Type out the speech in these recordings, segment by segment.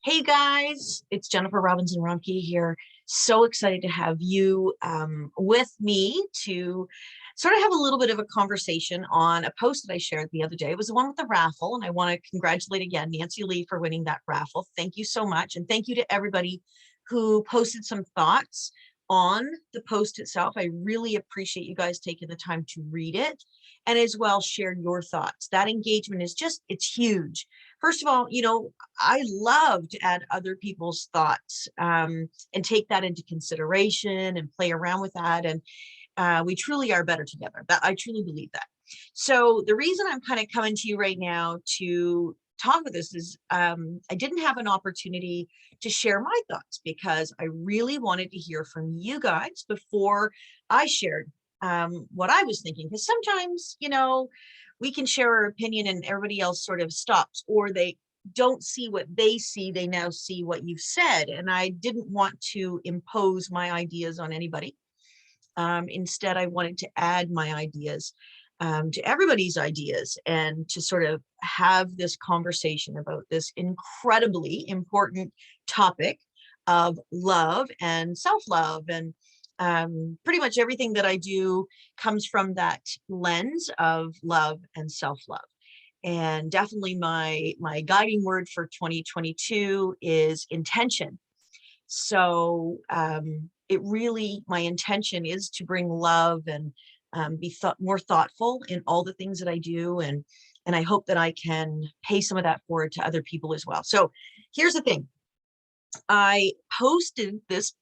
Hey guys, it's Jennifer Robinson-Romkey here. So excited to have you with me to sort of have a little bit of a conversation on a post that I shared the other day. It was the one with the raffle, and I want to congratulate again Nancy Lee for winning that raffle. Thank you so much. And thank you to everybody who posted some thoughts on the post itself. I really appreciate you guys taking the time to read it and as well share your thoughts. That engagement is it's huge. First of all, I love to add other people's thoughts and take that into consideration and play around with that. And we truly are better together. I truly believe that. So the reason I'm kind of coming to you right now to talk with this is I didn't have an opportunity to share my thoughts because I really wanted to hear from you guys before I shared what I was thinking. Because sometimes, we can share our opinion and everybody else sort of stops, or they don't see what they see. They now see what you've said. And I didn't want to impose my ideas on anybody. Instead, I wanted to add my ideas to everybody's ideas and to sort of have this conversation about this incredibly important topic of love and self-love. And pretty much everything that I do comes from that lens of love and self-love. And definitely my guiding word for 2022 is intention. So my intention is to bring love and be more thoughtful in all the things that I do. And I hope that I can pay some of that forward to other people as well. So here's the thing. I posted this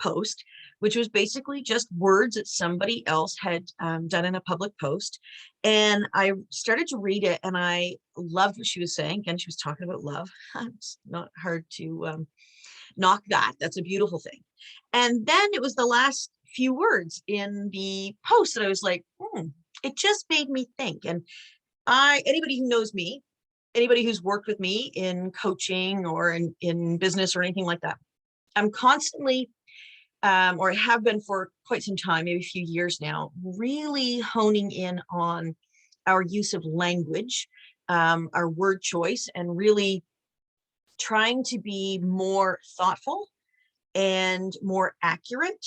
post, which was basically just words that somebody else had done in a public post. And I started to read it and I loved what she was saying. Again, she was talking about love. It's not hard to knock that. That's a beautiful thing. And then it was the last few words in the post that I was like, it just made me think. And anybody who knows me, anybody who's worked with me in coaching or in business or anything like that, I'm constantly or have been for quite some time, maybe a few years now, really honing in on our use of language, our word choice, and really trying to be more thoughtful and more accurate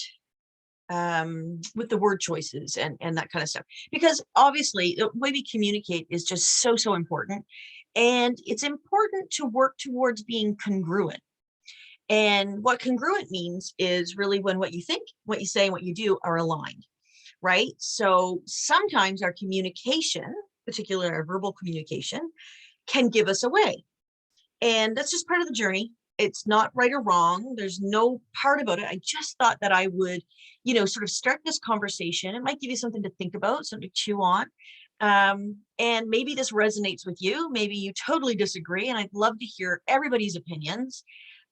with the word choices and that kind of stuff. Because obviously the way we communicate is just so important. And it's important to work towards being congruent. And what congruent means is really when what you think, what you say, and what you do are aligned, right? So sometimes our communication, particularly our verbal communication, can give us away. And that's just part of the journey. It's not right or wrong. There's no part about it. I just thought that I would, sort of start this conversation. It might give you something to think about, something to chew on. And maybe this resonates with you. Maybe you totally disagree. And I'd love to hear everybody's opinions.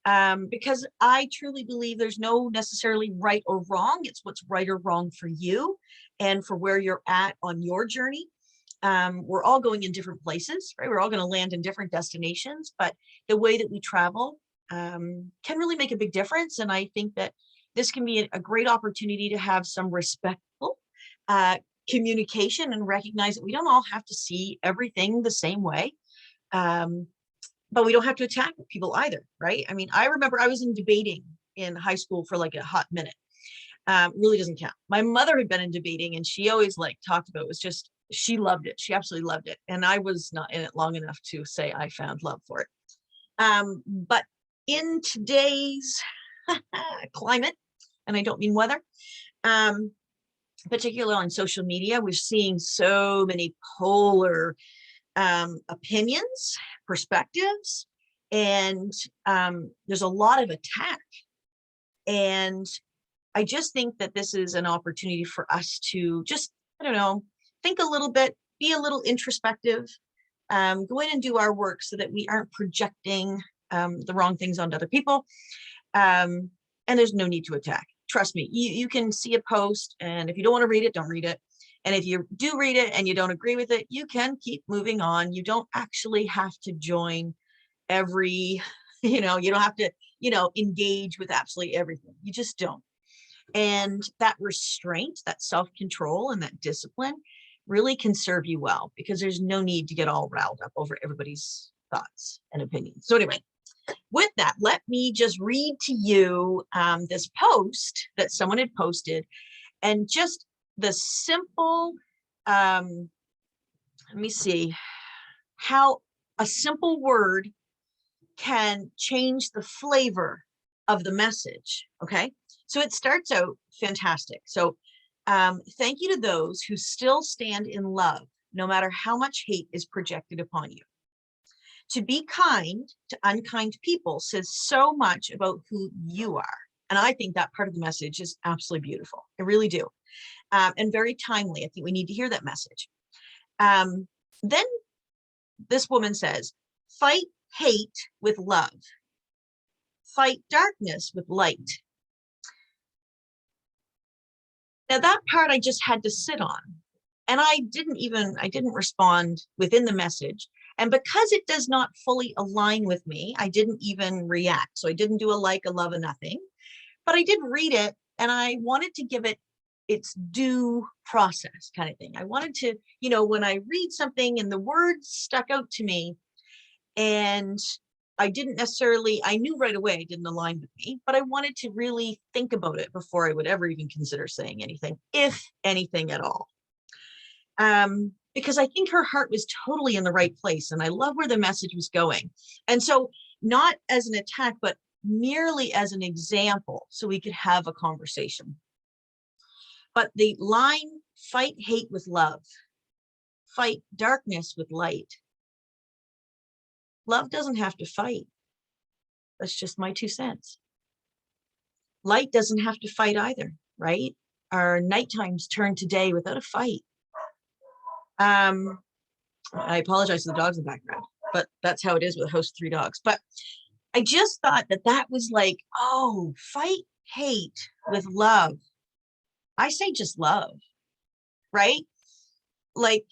Because I truly believe there's no necessarily right or wrong. It's what's right or wrong for you and for where you're at on your journey. We're all going in different places, right? We're all going to land in different destinations, but the way that we travel can really make a big difference. And I think that this can be a great opportunity to have some respectful communication and recognize that we don't all have to see everything the same way. But we don't have to attack people either, right? I mean, I remember I was in debating in high school for like a hot minute. Really doesn't count. My mother had been in debating and she always talked about it. It was just, she loved it. She absolutely loved it. And I was not in it long enough to say I found love for it. But in today's climate, and I don't mean weather, particularly on social media, we're seeing so many polar opinions, perspectives, and there's a lot of attack. And I just think that this is an opportunity for us to just, think a little bit, be a little introspective, go in and do our work so that we aren't projecting the wrong things onto other people. And there's no need to attack. Trust me, you can see a post, and if you don't want to read it, don't read it. And if you do read it and you don't agree with it, you can keep moving on. You don't actually have to join every, you don't have to, engage with absolutely everything. You just don't. And that restraint, that self-control and that discipline really can serve you well, because there's no need to get all riled up over everybody's thoughts and opinions. So anyway, with that, let me just read to you this post that someone had posted, and just the simple, let me see, how a simple word can change the flavor of the message. Okay, so it starts out fantastic. So thank you to those who still stand in love, no matter how much hate is projected upon you. To be kind to unkind people says so much about who you are. And I think that part of the message is absolutely beautiful. I really do. And very timely. I think we need to hear that message. Then this woman says, fight hate with love. Fight darkness with light. Now that part I just had to sit on. And I didn't respond within the message. And because it does not fully align with me, I didn't even react. So I didn't do a like, a love, a nothing, but I did read it, and I wanted to give it its due process kind of thing. I wanted to, when I read something and the words stuck out to me, and I knew right away it didn't align with me, but I wanted to really think about it before I would ever even consider saying anything, if anything at all. Because I think her heart was totally in the right place, and I love where the message was going. And so, not as an attack, but merely as an example, so we could have a conversation. But the line, fight hate with love, fight darkness with light. Love doesn't have to fight. That's just my 2 cents. Light doesn't have to fight either, right? Our nighttimes turn to day without a fight. I apologize to the dogs in the background, but that's how it is with a host of 3 dogs. But I just thought that was like, oh, fight hate with love. I say just love, right? Like,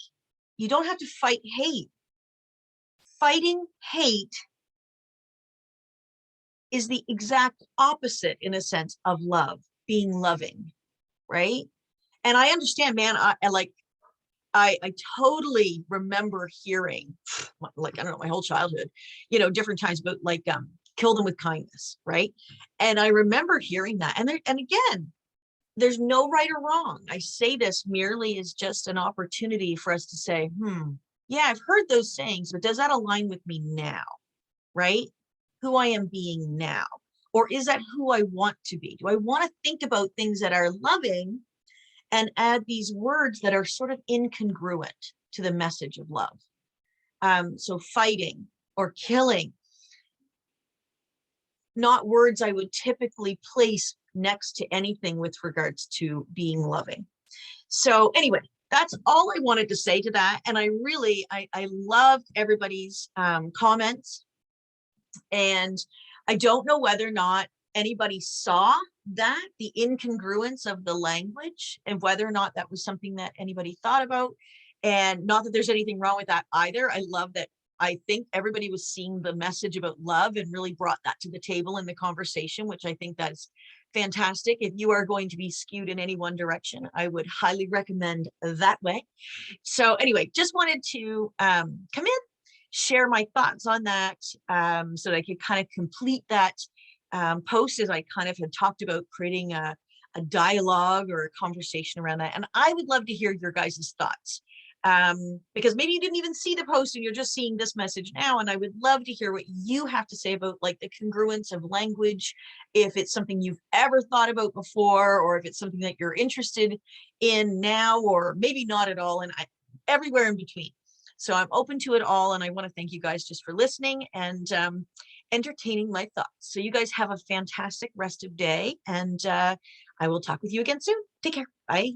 you don't have to fight hate. Fighting hate is the exact opposite, in a sense, of love, being loving, right? And I understand, man, I totally remember hearing, like, I don't know, my whole childhood, different times about like, kill them with kindness, right? And I remember hearing that. And again, there's no right or wrong. I say this merely as just an opportunity for us to say, yeah, I've heard those sayings, but does that align with me now, right? Who I am being now? Or is that who I want to be? Do I want to think about things that are loving and add these words that are sort of incongruent to the message of love? So fighting or killing, not words I would typically place next to anything with regards to being loving. So anyway, that's all I wanted to say to that. And I loved everybody's comments. And I don't know whether or not anybody saw that, the incongruence of the language, and whether or not that was something that anybody thought about. And not that there's anything wrong with that either. I love that. I think everybody was seeing the message about love and really brought that to the table in the conversation, which I think that's fantastic. If you are going to be skewed in any one direction, I would highly recommend that way. So anyway, just wanted to come in, share my thoughts on that, so that I could kind of complete that post, as I kind of had talked about creating a dialogue or a conversation around that. And I would love to hear your guys' thoughts, because maybe you didn't even see the post and you're just seeing this message now. And I would love to hear what you have to say about like the congruence of language, if it's something you've ever thought about before, or if it's something that you're interested in now, or maybe not at all, and everywhere in between. So I'm open to it all. And I want to thank you guys just for listening and entertaining my thoughts. So you guys have a fantastic rest of day, and I will talk with you again soon. Take care. Bye.